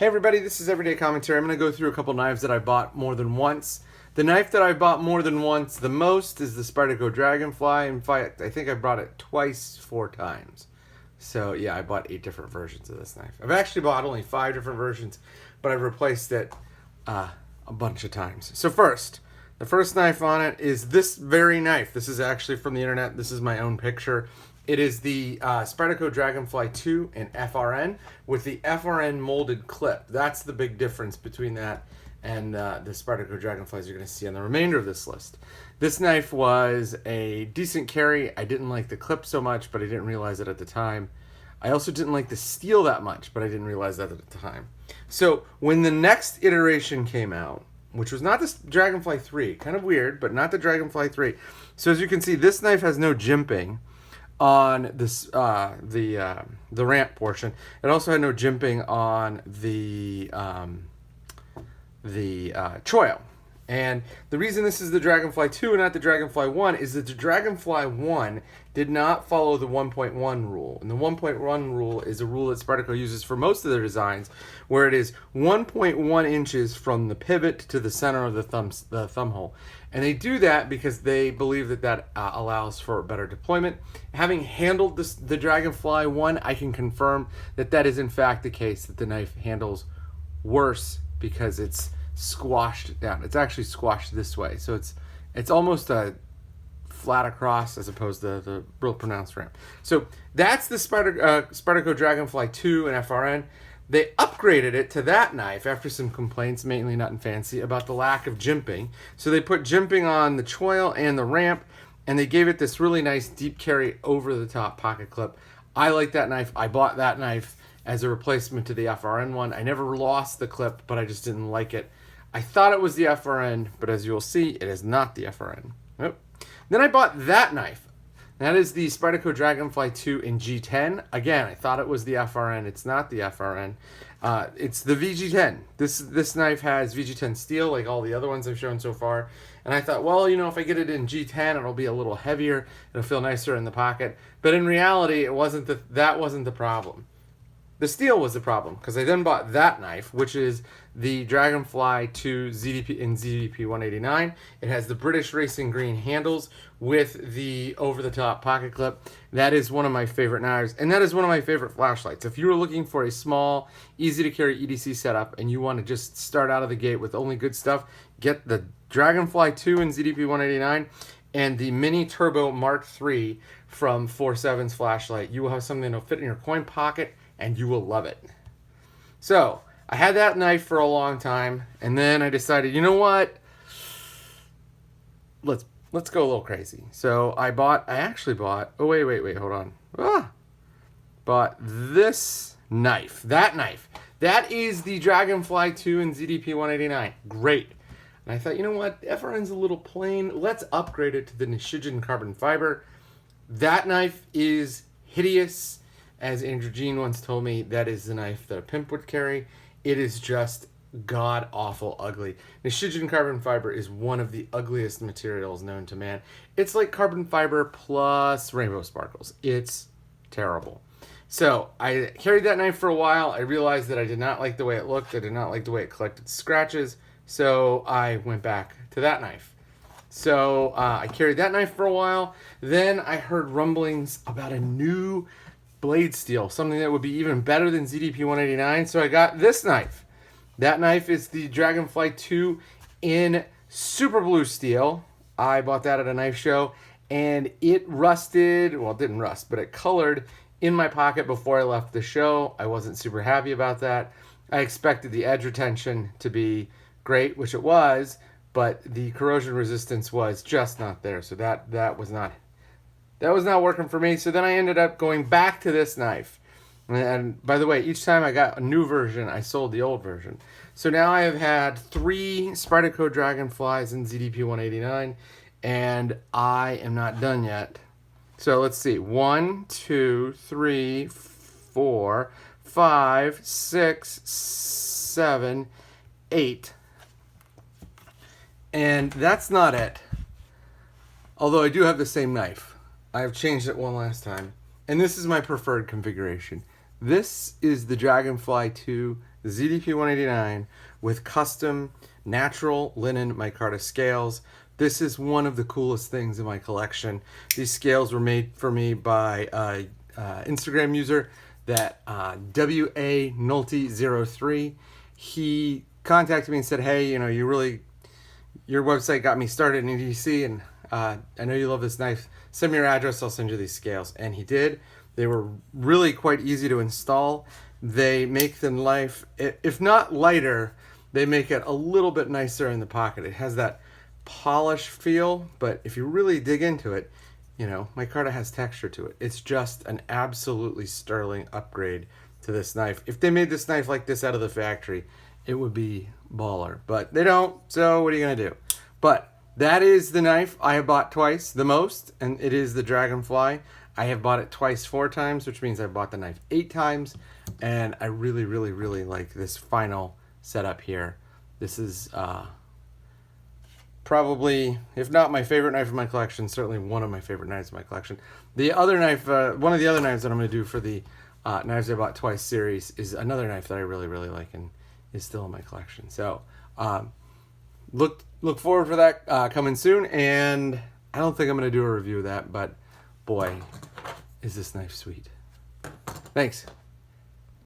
Hey everybody, this is Everyday Commentary. I'm going to go through a couple knives that I bought more than once. The knife that I bought more than once the most is the Spyderco Dragonfly. In fact, I think I bought it twice, 4 times. So yeah, I bought 8 different versions of this knife. I've actually bought only 5 different versions, but I've replaced it a bunch of times. So the first knife on it is this very knife. This is actually from the internet. This is my own picture. It is the Spyderco Dragonfly 2 in FRN with the FRN molded clip. That's the big difference between that and the Spyderco Dragonflies you're going to see on the remainder of this list. This knife was a decent carry. I didn't like the clip so much, but I didn't realize it at the time. I also didn't like the steel that much, but I didn't realize that at the time. So when the next iteration came out, which was not the Dragonfly 3, kind of weird, but not the Dragonfly 3. So as you can see, this knife has no jimping on this the ramp portion. It also had no jimping on the choil. And the reason this is the Dragonfly 2 and not the Dragonfly 1 is that the Dragonfly 1 did not follow the 1.1 rule. And the 1.1 rule is a rule that Spyderco uses for most of their designs, where it is 1.1 inches from the pivot to the center of the thumb hole. And they do that because they believe that allows for better deployment. Having handled the Dragonfly 1, I can confirm that is in fact the case, that the knife handles worse because it's squashed down. It's actually squashed this way, so it's almost a flat across as opposed to the real pronounced ramp. So that's the Spyderco Dragonfly 2 and FRN. They upgraded it to that knife after some complaints, mainly not in fancy, about the lack of jimping. So they put jimping on the choil and the ramp, and they gave it this really nice deep carry over the top pocket clip. I like that knife. I bought that knife as a replacement to the FRN one. I never lost the clip, but I just didn't like it. I thought it was the FRN, but as you'll see, it is not the FRN. Nope. Then I bought that knife. That is the Spyderco Dragonfly 2 in G10. Again, I thought it was the FRN. It's not the FRN. It's the VG10. This knife has VG10 steel like all the other ones I've shown so far. And I thought, well, if I get it in G10, it'll be a little heavier. It'll feel nicer in the pocket. But in reality, that wasn't the problem. The steel was the problem, because I then bought that knife, which is the Dragonfly 2 ZDP in ZDP 189. It has the British Racing Green handles with the over-the-top pocket clip. That is one of my favorite knives, and that is one of my favorite flashlights. If you were looking for a small, easy-to-carry EDC setup, and you want to just start out of the gate with only good stuff, get the Dragonfly 2 in ZDP 189 and the Mini Turbo Mark III from 4.7's flashlight. You will have something that will fit in your coin pocket, and you will love it. So I had that knife for a long time, and then I decided, you know what? Let's go a little crazy. So I actually bought. Oh wait, hold on. Bought this knife. That knife. That is the Dragonfly 2 in ZDP 189. Great. And I thought, you know what? FRN's a little plain. Let's upgrade it to the Nishijin carbon fiber. That knife is hideous. As Andrew Jean once told me, that is the knife that a pimp would carry. It is just god-awful ugly. Nishijin carbon fiber is one of the ugliest materials known to man. It's like carbon fiber plus rainbow sparkles. It's terrible. So I carried that knife for a while. I realized that I did not like the way it looked. I did not like the way it collected scratches. So I went back to that knife. So I carried that knife for a while. Then I heard rumblings about a new blade steel, something that would be even better than ZDP 189. So I got this knife. That knife is the Dragonfly 2 in super blue steel. I bought that at a knife show, and it rusted. Well, it didn't rust, but it colored in my pocket before I left the show. I wasn't super happy about that. I expected the edge retention to be great, which it was, but the corrosion resistance was just not there. So that was not working for me. So then I ended up going back to this knife. And by the way, each time I got a new version, I sold the old version. So now I have had 3 Spyderco Dragonflies in ZDP 189, and I am not done yet. So let's see. 1, 2, 3, 4, 5, 6, 7, 8. And that's not it. Although I do have the same knife. I've changed it one last time. And this is my preferred configuration. This is the Dragonfly 2 the ZDP 189 with custom natural linen micarta scales. This is one of the coolest things in my collection. These scales were made for me by a Instagram user that WA Nulty03. He contacted me and said, hey, you know, your website got me started in EDC, and I know you love this knife. Send me your address, I'll send you these scales. And he did. They were really quite easy to install. They make the knife, if not lighter, they make it a little bit nicer in the pocket. It has that polish feel, but if you really dig into it, you know, micarta has texture to it. It's just an absolutely sterling upgrade to this knife. If they made this knife like this out of the factory, it would be baller. But they don't, so what are you going to do? But that is the knife I have bought twice, the most, and it is the Dragonfly. I have bought it twice 4 times, which means I've bought the knife 8 times, and I really, really, really like this final setup here. This is probably, if not my favorite knife in my collection, certainly one of my favorite knives in my collection. The other knife, one of the other knives that I'm going to do for the Knives I Bought Twice series is another knife that I really, really like and is still in my collection. So look forward for that coming soon, and I don't think I'm going to do a review of that, but boy, is this knife sweet. Thanks.